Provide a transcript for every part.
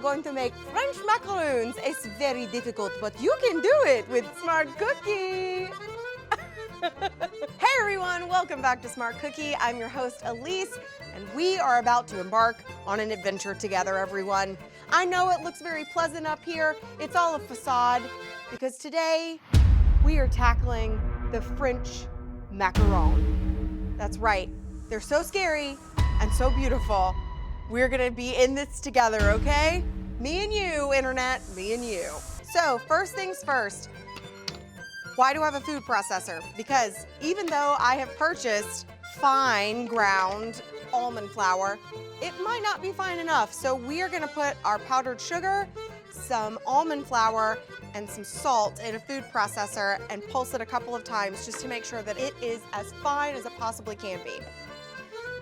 going to make French macarons. It's very difficult, but you can do it with smartcookie. Hey everyone, welcome back to smartcookie. I'm your host, Elise, and we are about to embark on an adventure together, everyone. I know it looks very pleasant up here. It's all a facade, because today we are tackling the French macaron. That's right. They're so scary and so beautiful. We're gonna be in this together, okay? Me and you, internet, me and you. So first things first, why do I have a food processor? Because even though I have purchased fine ground almond flour, it might not be fine enough. So we are gonna put our powdered sugar, some almond flour, and some salt in a food processor and pulse it a couple of times just to make sure that it is as fine as it possibly can be.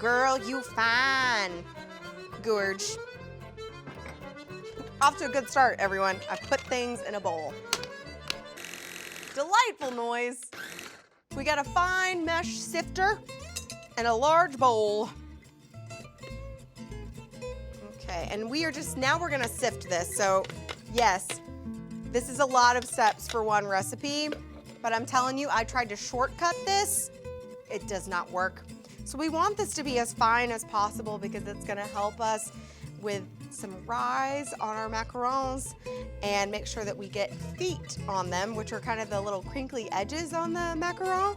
Girl, you fine. Gorge. Off to a good start, everyone. I put things in a bowl. Delightful noise. We got a fine mesh sifter and a large bowl. Okay, and we are just, now we're gonna sift this. So yes, this is a lot of steps for one recipe, but I'm telling you, I tried to shortcut this. It does not work. So we want this to be as fine as possible because it's gonna help us with some rise on our macarons and make sure that we get feet on them, which are kind of the little crinkly edges on the macaron.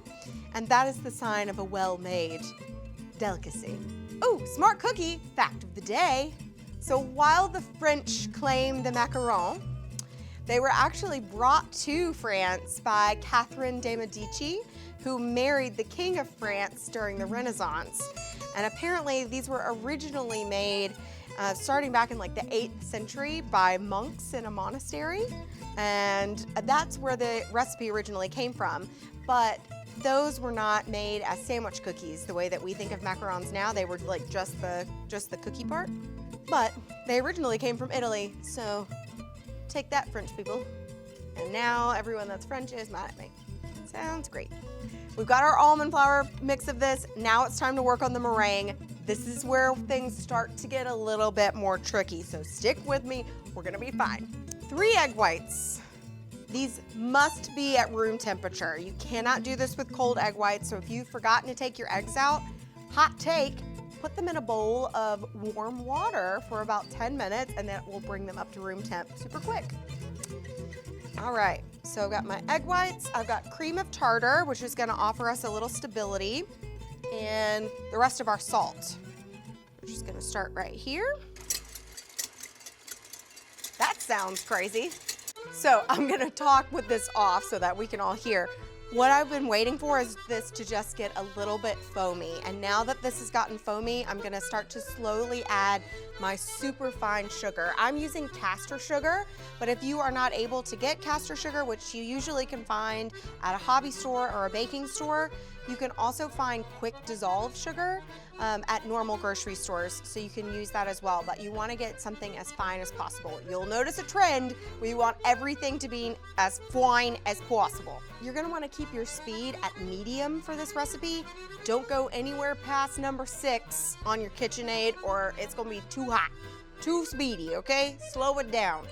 And that is the sign of a well-made delicacy. Oh, smart cookie, fact of the day. So while the French claim the macaron, they were actually brought to France by Catherine de Medici, who married the King of France during the Renaissance. And apparently these were originally made starting back in like the 8th century by monks in a monastery. And that's where the recipe originally came from. But those were not made as sandwich cookies the way that we think of macarons now. They were like just the cookie part. But they originally came from Italy, so take that, French people. And now everyone that's French is mad at me. Sounds great. We've got our almond flour mix of this. Now it's time to work on the meringue. This is where things start to get a little bit more tricky, so stick with me. We're gonna be fine. 3 egg whites. These must be at room temperature. You cannot do this with cold egg whites, so if you've forgotten to take your eggs out, hot take, put them in a bowl of warm water for about 10 minutes, and that will bring them up to room temp super quick. All right, so I've got my egg whites, I've got cream of tartar, which is gonna offer us a little stability, and the rest of our salt. We're just gonna start right here. That sounds crazy. So I'm gonna talk with this off so that we can all hear. What I've been waiting for is this to just get a little bit foamy. And now that this has gotten foamy, I'm gonna start to slowly add my super fine sugar. I'm using caster sugar, but if you are not able to get caster sugar, which you usually can find at a hobby store or a baking store, you can also find quick dissolve sugar at normal grocery stores, so you can use that as well, but you wanna get something as fine as possible. You'll notice a trend where you want everything to be as fine as possible. You're gonna wanna keep your speed at medium for this recipe. Don't go anywhere past number 6 on your KitchenAid or it's gonna be too hot, too speedy, okay? Slow it down.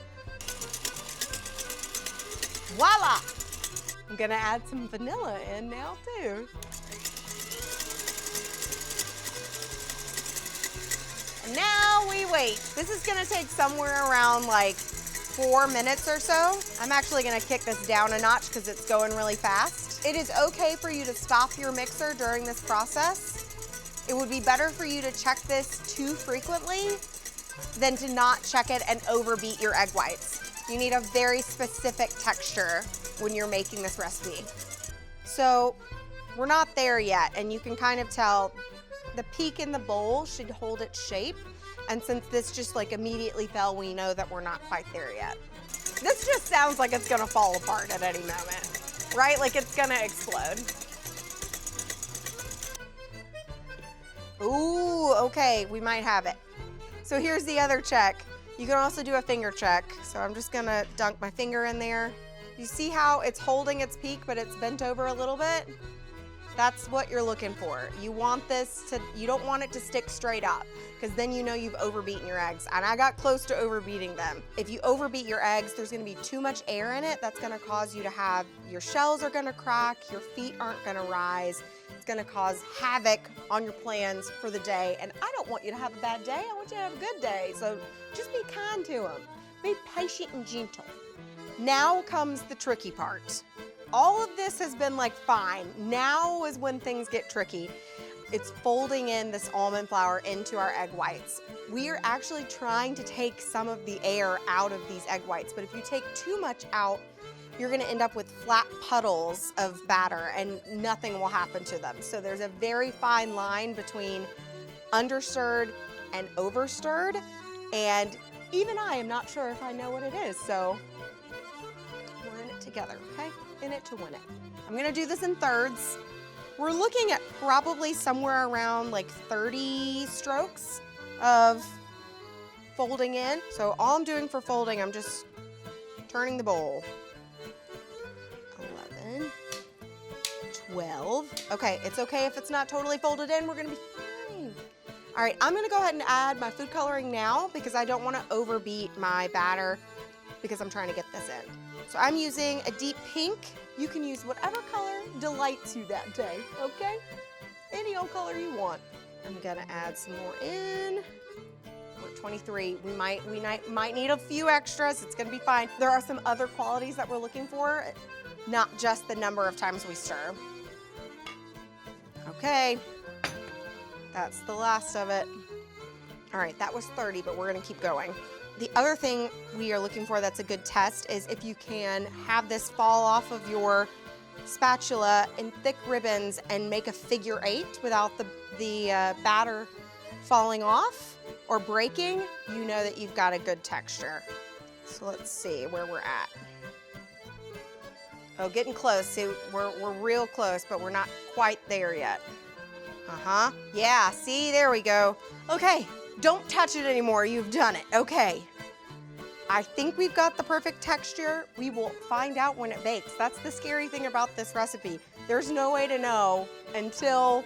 Voila! I'm gonna add some vanilla in now too. And now we wait. This is gonna take somewhere around like 4 minutes or so. I'm actually gonna kick this down a notch because it's going really fast. It is okay for you to stop your mixer during this process. It would be better for you to check this too frequently than to not check it and overbeat your egg whites. You need a very specific texture when you're making this recipe. So we're not there yet, and you can kind of tell the peak in the bowl should hold its shape. And since this just like immediately fell, we know that we're not quite there yet. This just sounds like it's gonna fall apart at any moment, right? Like it's gonna explode. Ooh, okay, we might have it. So here's the other check. You can also do a finger check. So I'm just gonna dunk my finger in there. You see how it's holding its peak, but it's bent over a little bit? That's what you're looking for. You want this to, you don't want it to stick straight up, because then you know you've overbeaten your eggs. And I got close to overbeating them. If you overbeat your eggs, there's gonna be too much air in it. That's gonna cause you to have, your shells are gonna crack, your feet aren't gonna rise. It's gonna cause havoc on your plans for the day. And I don't want you to have a bad day. I want you to have a good day. So just be kind to them. Be patient and gentle. Now comes the tricky part. All of this has been like fine. Now is when things get tricky. It's folding in this almond flour into our egg whites. We are actually trying to take some of the air out of these egg whites, but if you take too much out, you're gonna end up with flat puddles of batter and nothing will happen to them. So there's a very fine line between understirred and overstirred, and even I am not sure if I know what it is, so we're in it together, okay? In it to win it. I'm gonna do this in thirds. We're looking at probably somewhere around like 30 strokes of folding in. So all I'm doing for folding, I'm just turning the bowl. 11, 12. Okay, it's okay if it's not totally folded in, we're gonna be fine. All right, I'm gonna go ahead and add my food coloring now because I don't wanna overbeat my batter because I'm trying to get this in. So I'm using a deep pink. You can use whatever color delights you that day, okay? Any old color you want. I'm gonna add some more in. We're at 23. We might need a few extras. It's gonna be fine. There are some other qualities that we're looking for, not just the number of times we stir. Okay, that's the last of it. All right, that was 30, but we're gonna keep going. The other thing we are looking for that's a good test is if you can have this fall off of your spatula in thick ribbons and make a figure 8 without the batter falling off or breaking, you know that you've got a good texture. So let's see where we're at. Oh, getting close. See, we're real close, but we're not quite there yet. Yeah, see, there we go. Okay. Don't touch it anymore, you've done it. Okay. I think we've got the perfect texture. We will find out when it bakes. That's the scary thing about this recipe. There's no way to know until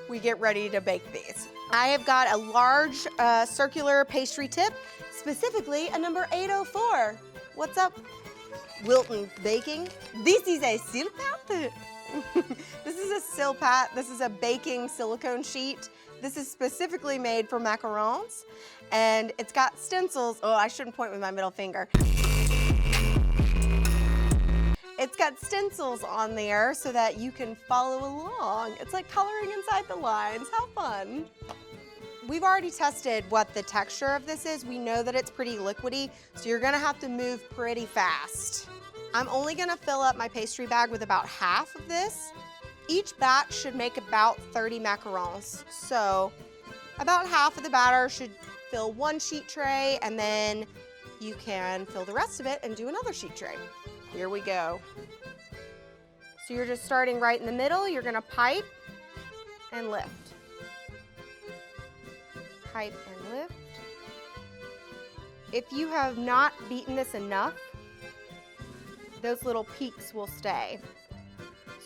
we get ready to bake these. I have got a large circular pastry tip, specifically a number 804. What's up, Wilton Baking? This is a silpat. This is a silpat. This is a baking silicone sheet. This is specifically made for macarons, and it's got stencils. Oh, I shouldn't point with my middle finger. It's got stencils on there so that you can follow along. It's like coloring inside the lines. How fun. We've already tested what the texture of this is. We know that it's pretty liquidy, so you're gonna have to move pretty fast. I'm only gonna fill up my pastry bag with about half of this. Each batch should make about 30 macarons. So about half of the batter should fill one sheet tray, and then you can fill the rest of it and do another sheet tray. Here we go. So you're just starting right in the middle. You're gonna pipe and lift. Pipe and lift. If you have not beaten this enough, those little peaks will stay.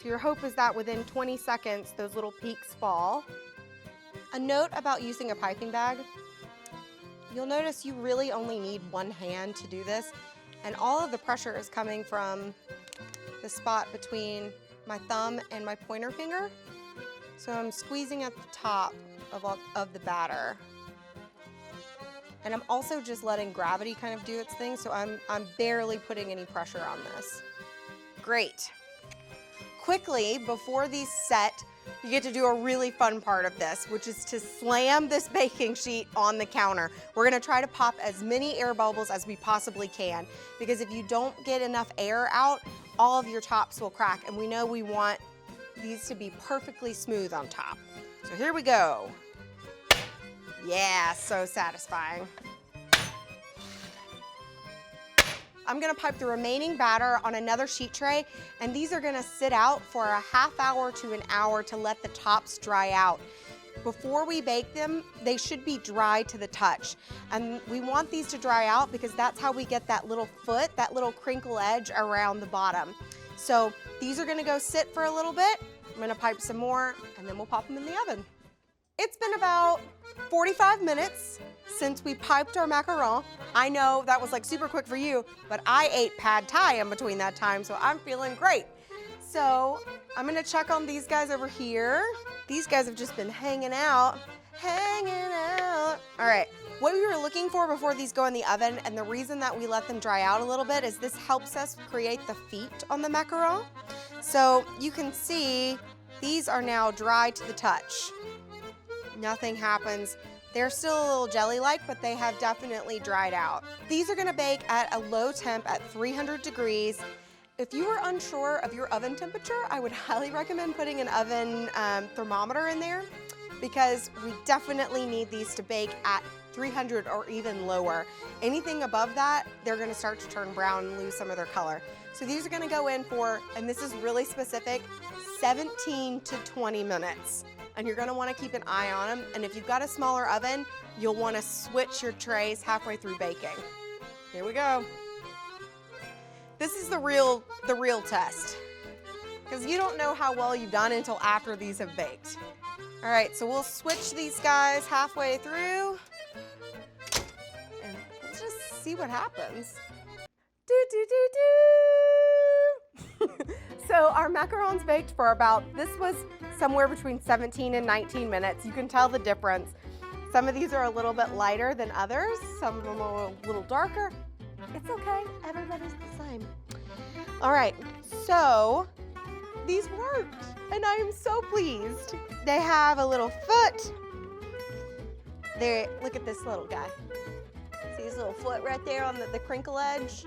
So your hope is that within 20 seconds, those little peaks fall. A note about using a piping bag. You'll notice you really only need one hand to do this, and all of the pressure is coming from the spot between my thumb and my pointer finger. So I'm squeezing at the top of the batter. And I'm also just letting gravity kind of do its thing, so I'm barely putting any pressure on this. Great. Quickly, before these set, you get to do a really fun part of this, which is to slam this baking sheet on the counter. We're gonna try to pop as many air bubbles as we possibly can, because if you don't get enough air out, all of your tops will crack, and we know we want these to be perfectly smooth on top. So here we go. Yeah, so satisfying. I'm gonna pipe the remaining batter on another sheet tray, and these are gonna sit out for a half hour to an hour to let the tops dry out. Before we bake them, they should be dry to the touch. And we want these to dry out because that's how we get that little foot, that little crinkle edge around the bottom. So these are gonna go sit for a little bit, I'm gonna pipe some more, and then we'll pop them in the oven. It's been about 45 minutes since we piped our macaron. I know that was like super quick for you, but I ate pad thai in between that time, so I'm feeling great. So I'm gonna check on these guys over here. These guys have just been hanging out. All right, what we were looking for before these go in the oven, and the reason that we let them dry out a little bit is this helps us create the feet on the macaron. So you can see these are now dry to the touch. Nothing happens. They're still a little jelly-like, but they have definitely dried out. These are gonna bake at a low temp at 300 degrees. If you are unsure of your oven temperature, I would highly recommend putting an oven thermometer in there, because we definitely need these to bake at 300 or even lower. Anything above that, they're gonna start to turn brown and lose some of their color. So these are gonna go in for, and this is really specific, 17 to 20 minutes. And you're gonna wanna keep an eye on them. And if you've got a smaller oven, you'll wanna switch your trays halfway through baking. Here we go. This is the real test, because you don't know how well you've done until after these have baked. All right, so we'll switch these guys halfway through, and let's just see what happens. So our macarons baked for about, this was somewhere between 17 and 19 minutes. You can tell the difference. Some of these are a little bit lighter than others. Some of them are a little darker. It's okay, everybody's the same. All right, so these worked, and I am so pleased. They have a little foot. There, look at this little guy. See his little foot right there on the crinkle edge?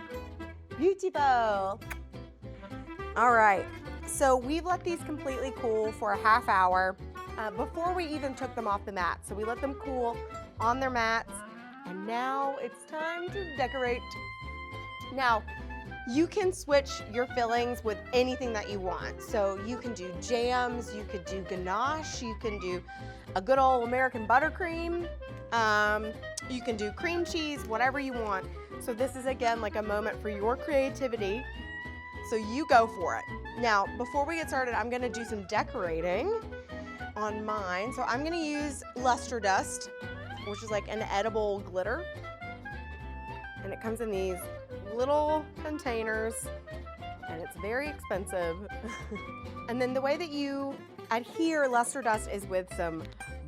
Beautiful. All right, so we've let these completely cool for a half hour before we even took them off the mat. So we let them cool on their mats, and now it's time to decorate. Now, you can switch your fillings with anything that you want. So you can do jams, you could do ganache, you can do a good old American buttercream, you can do cream cheese, whatever you want. So this is, again, like a moment for your creativity. So you go for it. Now, before we get started, I'm gonna do some decorating on mine. So I'm gonna use luster dust, which is like an edible glitter. And it comes in these little containers, and it's very expensive. And then the way that you adhere luster dust is with some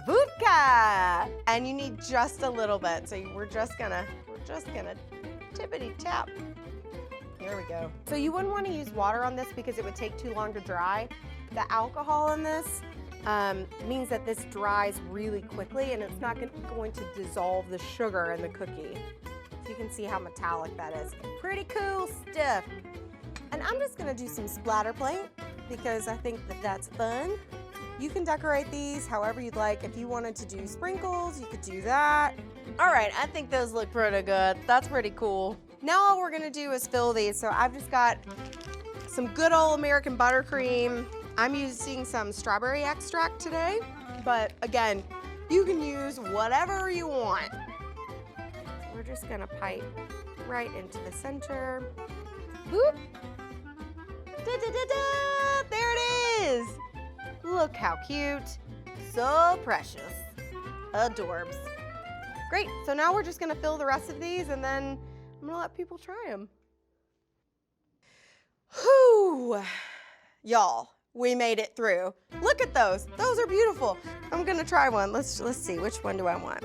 vodka, and you need just a little bit. So we're just gonna tippity tap. There we go. So you wouldn't want to use water on this because it would take too long to dry. The alcohol in this means that this dries really quickly, and it's not going to dissolve the sugar in the cookie. You can see how metallic that is. Pretty cool stuff. And I'm just gonna do some splatter paint because I think that that's fun. You can decorate these however you'd like. If you wanted to do sprinkles, you could do that. All right, I think those look pretty good. That's pretty cool. Now all we're gonna do is fill these. So I've just got some good old American buttercream. I'm using some strawberry extract today, but again, you can use whatever you want. We're just gonna pipe right into the center. Boop. Da-da-da-da! There it is! Look how cute. So precious. Adorbs. Great, so now we're just gonna fill the rest of these, and then I'm gonna let people try them. Whew! Y'all, we made it through. Look at those. Those are beautiful. I'm gonna try one. Let's see, which one do I want?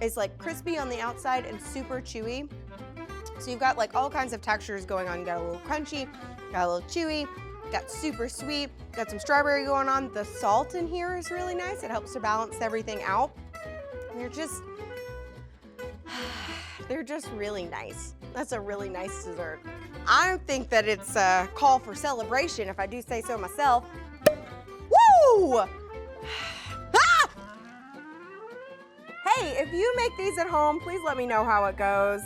It's like crispy on the outside and super chewy. So you've got like all kinds of textures going on. You got a little crunchy, got a little chewy, got super sweet, got some strawberry going on. The salt in here is really nice. It helps to balance everything out. They're just really nice. That's a really nice dessert. I think that it's a call for celebration, if I do say so myself. Woo! Hey, if you make these at home, please let me know how it goes.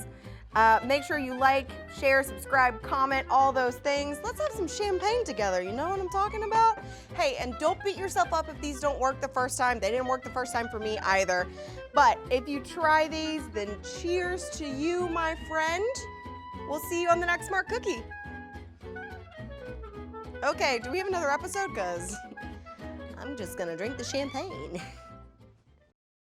Make sure you like, share, subscribe, comment, all those things. Let's have some champagne together, you know what I'm talking about? Hey, and don't beat yourself up if these don't work the first time. They didn't work the first time for me either. But if you try these, then cheers to you, my friend. We'll see you on the next Smart Cookie. Okay, do we have another episode? Because I'm just gonna drink the champagne.